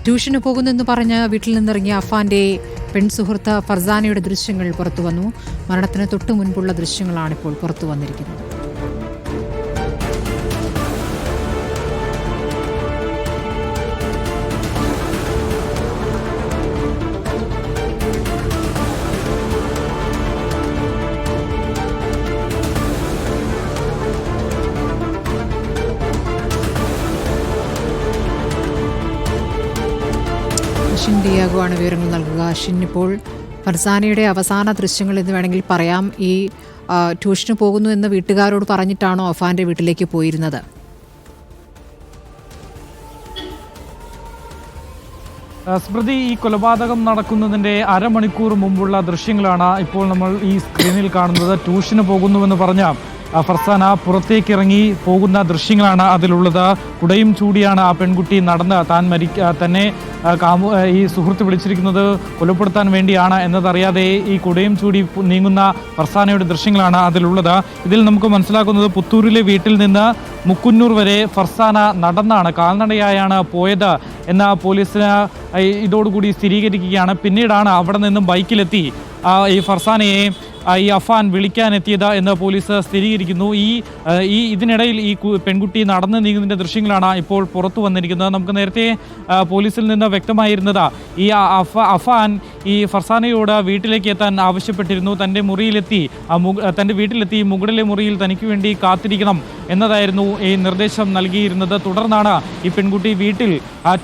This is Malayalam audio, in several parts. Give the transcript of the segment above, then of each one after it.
ട്യൂഷന് പോകുന്നെന്ന് പറഞ്ഞ് വീട്ടിൽ നിന്നിറങ്ങിയ അഫാന്റെ പെൺസുഹൃത്ത് ഫർസാനയുടെ ദൃശ്യങ്ങൾ പുറത്തുവന്നു. മരണത്തിന് തൊട്ടു മുൻപുള്ള ദൃശ്യങ്ങളാണിപ്പോൾ പുറത്തു വന്നിരിക്കുന്നത്. അഷിൻ ഡിയാഗോ വിവരങ്ങൾ നൽകുക. അഷിൻ, ഇപ്പോൾ ഫർസാനയുടെ അവസാന ദൃശ്യങ്ങൾ എന്ന് വേണമെങ്കിൽ പറയാം. ഈ ട്യൂഷന് പോകുന്നു എന്ന് വീട്ടുകാരോട് പറഞ്ഞിട്ടാണോ അഫാന്റെ വീട്ടിലേക്ക് പോയിരുന്നത്? സ്മൃതി, ഈ കൊലപാതകം നടക്കുന്നതിൻ്റെ അരമണിക്കൂർ മുമ്പുള്ള ദൃശ്യങ്ങളാണ് ഇപ്പോൾ നമ്മൾ ഈ സ്ക്രീനിൽ കാണുന്നത്. ട്യൂഷന് പോകുന്നുവെന്ന് പറഞ്ഞ ഫർസാന പുറത്തേക്ക് ഇറങ്ങി പോകുന്ന ദൃശ്യങ്ങളാണ് അതിലുള്ളത്. കുടയും ചൂടിയാണ് ആ പെൺകുട്ടി നടന്ന് തന്നെ ഈ സുഹൃത്ത് വിളിച്ചിരിക്കുന്നത് കൊലപ്പെടുത്താൻ വേണ്ടിയാണ് എന്നതറിയാതെ ഈ കുടയും ചൂടി നീങ്ങുന്ന ഫർസാനയുടെ ദൃശ്യങ്ങളാണ് അതിലുള്ളത്. ഇതിൽ നമുക്ക് മനസ്സിലാക്കുന്നത് പുത്തൂരിലെ വീട്ടിൽ നിന്ന് മുക്കുന്നൂർ വരെ ഫർസാന നടന്നാണ്, കാൽനടയായാണ് പോയത് എന്ന പോലീസിന് ഇതോടുകൂടി സ്ഥിരീകരിക്കുകയാണ്. പിന്നീടാണ് അവിടെ നിന്നും ബൈക്കിലെത്തി ഈ ഫർസാനയെ ഈ അഫാൻ വിളിക്കാനെത്തിയത് എന്ന് പോലീസ് സ്ഥിരീകരിക്കുന്നു. ഇതിനിടയിൽ ഈ പെൺകുട്ടി നടന്നു നീങ്ങുന്നതിൻ്റെ ദൃശ്യങ്ങളാണ് ഇപ്പോൾ പുറത്തു വന്നിരിക്കുന്നത്. നമുക്ക് നേരത്തെ പോലീസിൽ നിന്ന് വ്യക്തമായിരുന്നത് ഈ അഫാൻ ഈ ഫർസാനയോട് വീട്ടിലേക്ക് എത്താൻ ആവശ്യപ്പെട്ടിരുന്നു. തൻ്റെ വീട്ടിലെത്തി മുകളിലെ മുറിയിൽ തനിക്ക് വേണ്ടി കാത്തിരിക്കണം എന്നതായിരുന്നു ഈ നിർദ്ദേശം നൽകിയിരുന്നത്. തുടർന്നാണ് ഈ പെൺകുട്ടി വീട്ടിൽ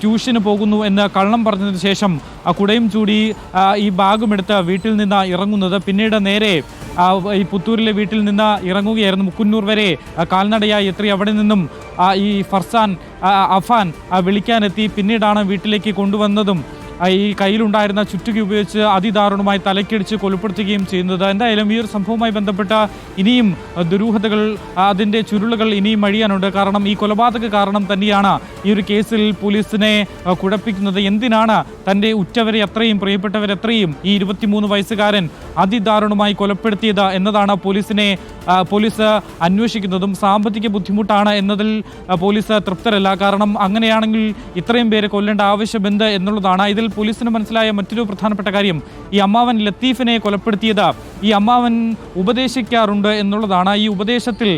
ട്യൂഷന് പോകുന്നു എന്ന് കള്ളം പറഞ്ഞതിന് ശേഷം കുടയും ചൂടി ഈ ബാഗുമെടുത്ത് വീട്ടിൽ നിന്ന് ഇറങ്ങുന്നത്. പിന്നീട് നേരെ ഈ പുത്തൂരിലെ വീട്ടിൽ നിന്ന് ഇറങ്ങുകയായിരുന്നു. മുക്കുന്നൂർ വരെ കാൽനടയായി എത്തി അവിടെ നിന്നും ഈ അഫാൻ വിളിക്കാനെത്തി. പിന്നീടാണ് വീട്ടിലേക്ക് കൊണ്ടുവന്നതും ഈ കയ്യിലുണ്ടായിരുന്ന ചുറ്റുക ഉപയോഗിച്ച് അതിദാരുണമായി തലക്കടിച്ച് കൊലപ്പെടുത്തുകയും ചെയ്യുന്നത്. എന്തായാലും ഈ ഒരു സംഭവവുമായി ബന്ധപ്പെട്ട ഇനിയും ദുരൂഹതകൾ, അതിൻ്റെ ചുരുളുകൾ ഇനിയും അഴിയാനുണ്ട്. കാരണം ഈ കൊലപാതക കാരണം തന്നെയാണ് ഈ ഒരു കേസിൽ പോലീസിനെ കുഴപ്പിക്കുന്നത്. എന്തിനാണ് തൻ്റെ ഉറ്റവരെ അത്രയും പ്രിയപ്പെട്ടവരെത്രയും ഈ 23 വയസ്സുകാരൻ അതിദാരുണമായി കൊലപ്പെടുത്തിയത് എന്നതാണ് പോലീസ് അന്വേഷിക്കുന്നതും. സാമ്പത്തിക ബുദ്ധിമുട്ടാണ് എന്നതിൽ പോലീസ് തൃപ്തരല്ല. കാരണം അങ്ങനെയാണെങ്കിൽ ഇത്രയും പേരെ കൊല്ലേണ്ട ആവശ്യം എന്ത് എന്നുള്ളതാണ്. ഇതിൽ പോലീസിന് മനസ്സിലായ മറ്റൊരു പ്രധാനപ്പെട്ട കാര്യം, ഈ അമ്മാവൻ ലത്തീഫിനെ കൊലപ്പെടുത്തിയത് ഈ അമ്മാവൻ ഉപദേശിക്കാറുണ്ട് എന്നുള്ളതാണ്. ഈ ഉപദേശത്തിൽ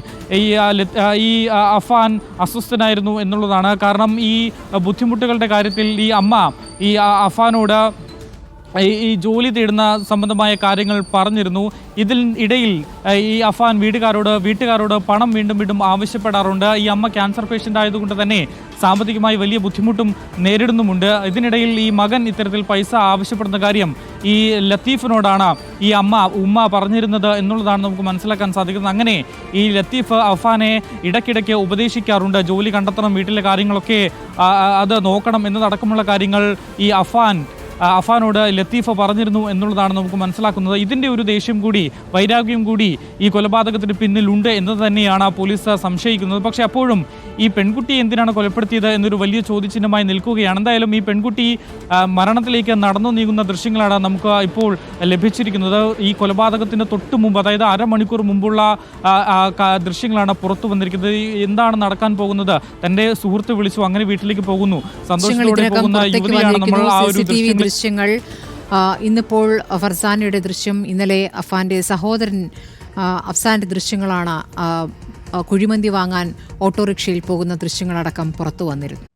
ഈ അഫാൻ അസ്വസ്ഥനായിരുന്നു എന്നുള്ളതാണ്. കാരണം ഈ ബുദ്ധിമുട്ടുകളുടെ കാര്യത്തിൽ ഈ അമ്മ ഈ അഫാനോട് ഈ ജോലി തേടുന്ന സംബന്ധമായ കാര്യങ്ങൾ പറഞ്ഞിരുന്നു. ഇടയിൽ ഈ അഫാൻ വീട്ടുകാരോട് പണം വീണ്ടും ആവശ്യപ്പെടാറുണ്ട്. ഈ അമ്മ ക്യാൻസർ പേഷ്യൻ്റ് ആയതുകൊണ്ട് തന്നെ സാമ്പത്തികമായി വലിയ ബുദ്ധിമുട്ടും നേരിടുന്നുമുണ്ട്. ഇതിനിടയിൽ ഈ മകൻ ഇത്തരത്തിൽ പൈസ ആവശ്യപ്പെടുന്ന കാര്യം ഈ ലത്തീഫിനോടാണ് ഈ ഉമ്മ പറഞ്ഞിരുന്നത് എന്നുള്ളതാണ് നമുക്ക് മനസ്സിലാക്കാൻ സാധിക്കുന്നത്. അങ്ങനെ ഈ ലത്തീഫ് അഫാനെ ഇടയ്ക്കിടയ്ക്ക് ഉപദേശിക്കാറുണ്ട്. ജോലി കണ്ടെത്തണം, വീട്ടിലെ കാര്യങ്ങളൊക്കെ അത് നോക്കണം എന്നതടക്കമുള്ള കാര്യങ്ങൾ ഈ അഫാനോട് ലത്തീഫ പറഞ്ഞിരുന്നു എന്നുള്ളതാണ് നമുക്ക് മനസ്സിലാക്കുന്നത്. ഇതിൻ്റെ ഒരു ദേഷ്യം കൂടി, വൈരാഗ്യം കൂടി ഈ കൊലപാതകത്തിന് പിന്നിലുണ്ട് എന്ന് തന്നെയാണ് പോലീസ് സംശയിക്കുന്നത്. പക്ഷേ അപ്പോഴും ഈ പെൺകുട്ടി എന്തിനാണ് കൊലപ്പെടുത്തിയത് എന്നൊരു വലിയ ചോദ്യചിഹ്നമായി നിൽക്കുകയാണ്. എന്തായാലും ഈ പെൺകുട്ടി മരണത്തിലേക്ക് നടന്നു നീങ്ങുന്ന ദൃശ്യങ്ങളാണ് നമുക്ക് ഇപ്പോൾ ലഭിച്ചിരിക്കുന്നത്. ഈ കൊലപാതകത്തിന് തൊട്ട് മുമ്പ്, അതായത് അരമണിക്കൂർ മുമ്പുള്ള ദൃശ്യങ്ങളാണ് പുറത്തു വന്നിരിക്കുന്നത്. എന്താണ് നടക്കാൻ പോകുന്നത്? തൻ്റെ സുഹൃത്ത് വിളിച്ചു, അങ്ങനെ വീട്ടിലേക്ക് പോകുന്നു, സന്തോഷത്തോടെ പോകുന്ന യുവതിയാണ് നമ്മൾ ആ ഒരു ദൃശ്യങ്ങൾ. ഇന്നിപ്പോൾ ഫർസാനയുടെ ദൃശ്യം, ഇന്നലെ അഫാന്റെ സഹോദരൻ അഫ്സാന്റെ ദൃശ്യങ്ങളാണ് കുഴിമന്തി വാങ്ങാൻ ഓട്ടോറിക്ഷയിൽ പോകുന്ന ദൃശ്യങ്ങളടക്കം പുറത്തു വന്നിരുന്നു.